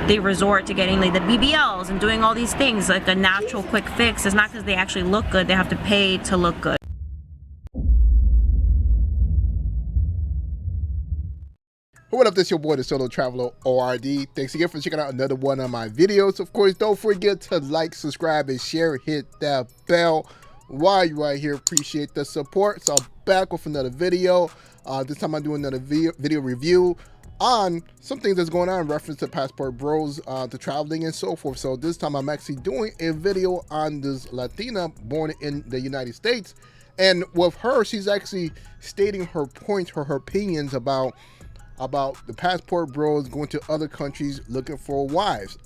they resort to getting like the BBLs and doing all these things like a natural quick fix. It's not because they actually look good, they have to pay to look good. What up, this your boy, the Solo Traveler ORD. Thanks again for checking out another one of my videos. Of course, don't forget to like, subscribe, and share. Hit that bell while you're right here. Appreciate the support. So I'm back with another video. This time I'm doing another video review on some things that's going on in reference to Passport Bros, to traveling and so forth. So this time I'm actually doing a video on this Latina born in the United States. And with her, she's actually stating her points, her opinions about the passport bros going to other countries looking for wives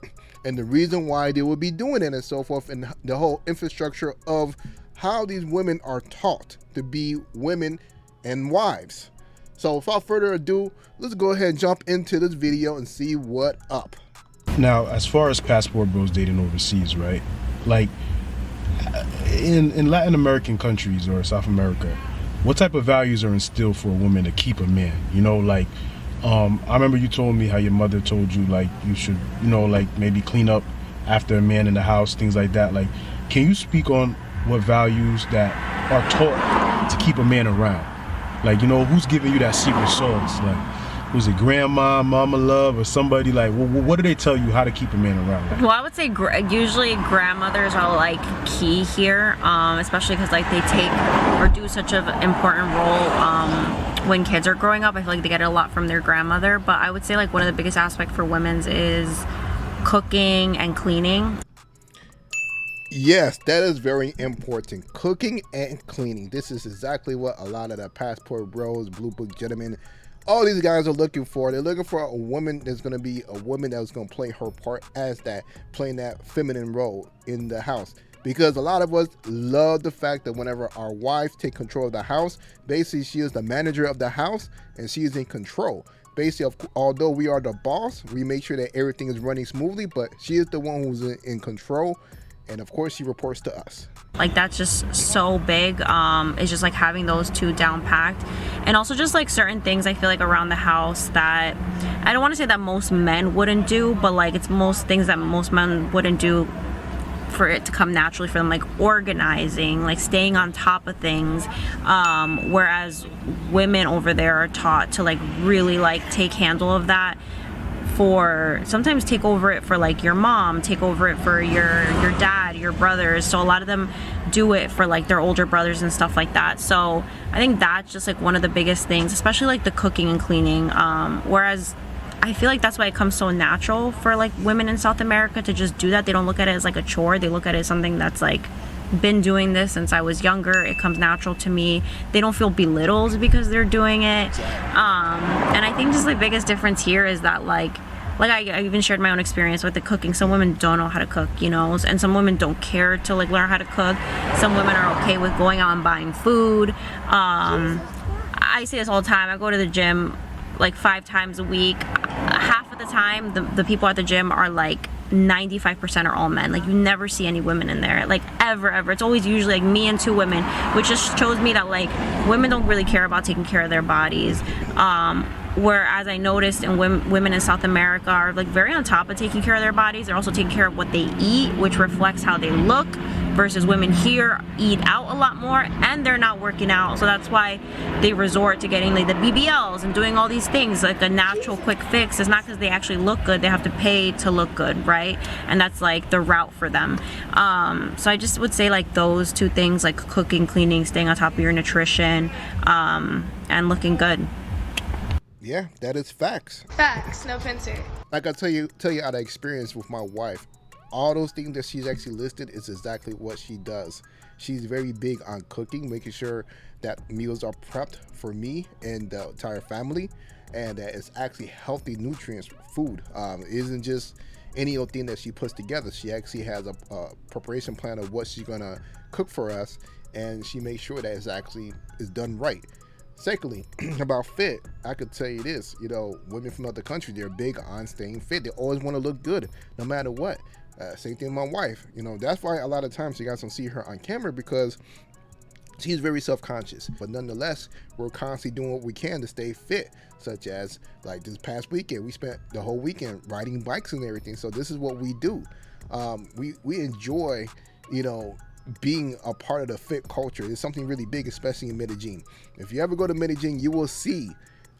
and the reason why they would be doing it and so forth, and the whole infrastructure of how these women are taught to be women and wives. So without further ado, let's go ahead and jump into this video and see what up. Now, as far as passport bros dating overseas, right? Like in Latin American countries or South America, what type of values are instilled for a woman to keep a man? You know, like I remember you told me how your mother told you like you should, you know, like maybe clean up after a man in the house, things like that. Like, can you speak on what values that are taught to keep a man around? Like, you know, who's giving you that secret sauce? Like, was it grandma, mama love, or somebody? Like, what do they tell you how to keep a man around? Well, I would say usually grandmothers are like key here, especially because like they take or do such an important role when kids are growing up. I feel like they get it a lot from their grandmother. But I would say like one of the biggest aspects for women's is cooking and cleaning. Yes, that is very important. Cooking and cleaning. This is exactly what a lot of the passport bros, blue book gentlemen, all these guys are looking for. They're looking for a woman that's going to be a woman that's going to play her part as that, playing that feminine role in the house. Because a lot of us love the fact that whenever our wives take control of the house, basically she is the manager of the house and she is in control. Basically, although we are the boss, we make sure that everything is running smoothly, but she is the one who's in control. And of course, she reports to us. Like, that's just so big. It's just like having those two down packed. And also just like certain things I feel like around the house that I don't want to say that most men wouldn't do, but like it's most things that most men wouldn't do for it to come naturally for them, like organizing, like staying on top of things, whereas women over there are taught to like really like take handle of that, for sometimes take over it for like your mom, take over it for your dad, your brothers. So a lot of them do it for like their older brothers and stuff like that. So I think that's just like one of the biggest things, especially like the cooking and cleaning, whereas I feel like that's why it comes so natural for like women in South America to just do that. They don't look at it as like a chore. They look at it as something that's like been doing this since I was younger. It comes natural to me. They don't feel belittled because they're doing it. And I think just the biggest difference here is that like I even shared my own experience with the cooking. Some women don't know how to cook, you know, and some women don't care to like learn how to cook. Some women are okay with going out and buying food. I say this all the time. I go to the gym like 5 times a week. Half of the time, the people at the gym are like 95% are all men. Like, you never see any women in there, like ever. It's always usually like me and 2 women, which just shows me that like women don't really care about taking care of their bodies. Whereas I noticed in women in South America are like very on top of taking care of their bodies. They're also taking care of what they eat, which reflects how they look, versus women here eat out a lot more and they're not working out. So that's why they resort to getting like the BBLs and doing all these things like a natural quick fix. It's not because they actually look good, they have to pay to look good, right? And that's like the route for them. So I just would say like those 2 things, like cooking, cleaning, staying on top of your nutrition, and looking good. Yeah, that is facts. Facts, no pincer. Like I tell you out of experience with my wife, all those things that she's actually listed is exactly what she does. She's very big on cooking, making sure that meals are prepped for me and the entire family, and that it's actually healthy, nutrients food. It isn't just any old thing that she puts together. She actually has a preparation plan of what she's gonna cook for us, and she makes sure that it's actually is done right. Secondly, about fit, I could tell you this, you know, women from other countries, they're big on staying fit. They always want to look good, no matter what. Same thing with my wife. You know, that's why a lot of times you guys don't see her on camera, because She's very self-conscious, but nonetheless, we're constantly doing what we can to stay fit, such as like this past weekend, we spent the whole weekend riding bikes and everything. So this is what we do. We enjoy, you know, being a part of the fit culture. It's something really big, especially in Medellin. If you ever go to Medellin, you will see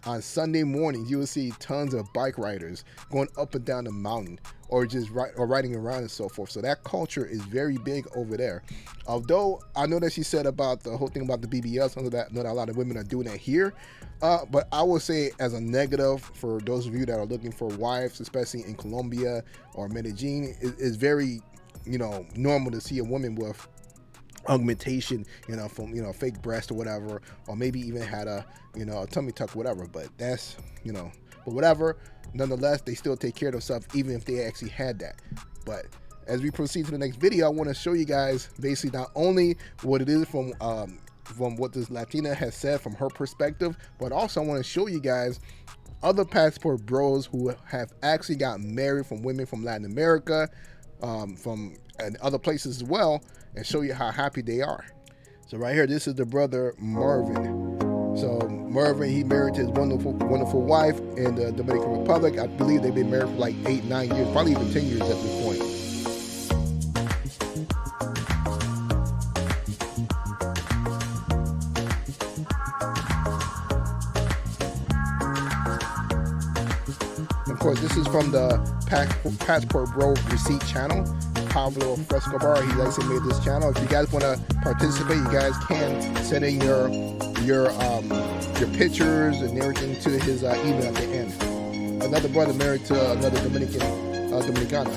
on Sunday mornings, you will see tons of bike riders going up and down the mountain, or just riding around and so forth. So that culture is very big over there. Although I know that she said about the whole thing about the BBLs, something that not a lot of women are doing that here. But I will say as a negative for those of you that are looking for wives, especially in Colombia or Medellin, is very, you know, normal to see a woman with augmentation, you know, from, you know, fake breast or whatever, or maybe even had a, you know, a tummy tuck, whatever. But that's, you know, but whatever. Nonetheless, they still take care of themselves even if they actually had that. But as we proceed to the next video, I want to show you guys basically not only what it is from what this Latina has said from her perspective, but also I want to show you guys other passport bros who have actually gotten married from women from Latin America, from and other places as well, and show you how happy they are. So right here, this is the brother Marvin. So Marvin, he married his wonderful wife in the Dominican Republic. I believe they've been married for like 8-9 years, probably even 10 years at this point. Of course, this is from the Passport Bro Receipt channel. Pablo Frescobar, he actually made this channel. If you guys want to participate, you guys can send in your pictures and everything to his email at the end. Another brother married to another Dominicana.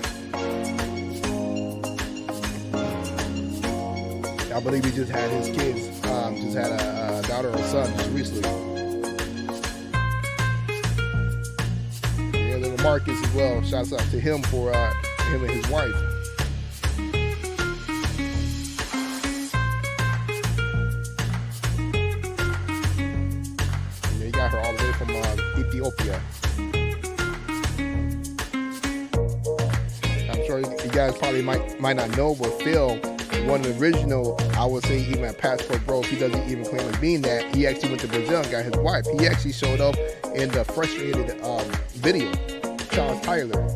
I believe he just had his kids. Just had a daughter or son just recently. Yeah, little Marcus as well. Shouts out to him for him and his wife. Got her all the way from Ethiopia. I'm sure you guys probably might not know, but Phil, one of the original, I would say even at Passport Bro, he doesn't even claim as being that. He actually went to Brazil and got his wife. He actually showed up in the Frustrated video, Charles Tyler.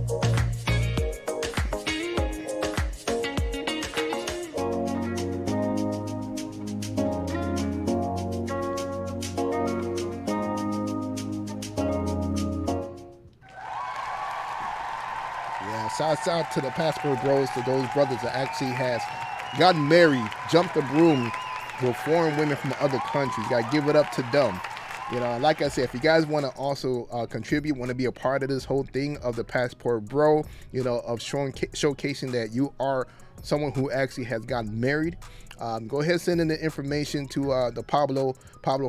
Shouts out to the Passport Bros, to those brothers that actually has gotten married, jumped the broom with foreign women from other countries. Got to give it up to them. You know, like I said, if you guys want to also contribute, want to be a part of this whole thing of the Passport Bro, you know, of showcasing that you are someone who actually has gotten married, go ahead and send in the information to the Pablo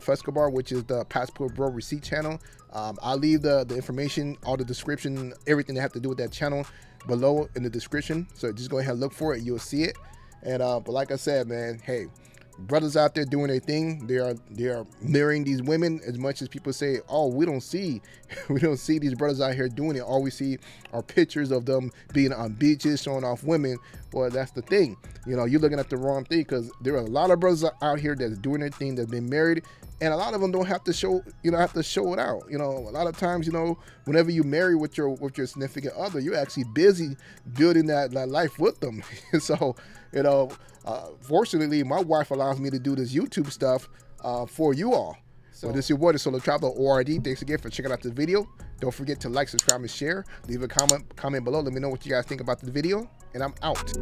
Frescobar, which is the Passport Bro Receipt channel. I'll leave the information, all the description, everything that have to do with that channel below in the description. So just go ahead and look for it, you'll see it. And but like I said, man, hey, brothers out there doing their thing. They are marrying these women. As much as people say, oh, we don't see these brothers out here doing it. All we see are pictures of them being on beaches showing off women. Well, that's the thing. You know, you're looking at the wrong thing, because there are a lot of brothers out here that's doing their thing, that's been married, and a lot of them don't have to show, have to show it out. You know, a lot of times, whenever you marry with your significant other, you're actually busy building that life with them. So, fortunately, my wife allows me to do this YouTube stuff for you all. So this is your boy, the Solo Traveler ORD. Thanks again for checking out this video. Don't forget to like, subscribe, and share. Leave a comment below. Let me know what you guys think about the video. And I'm out.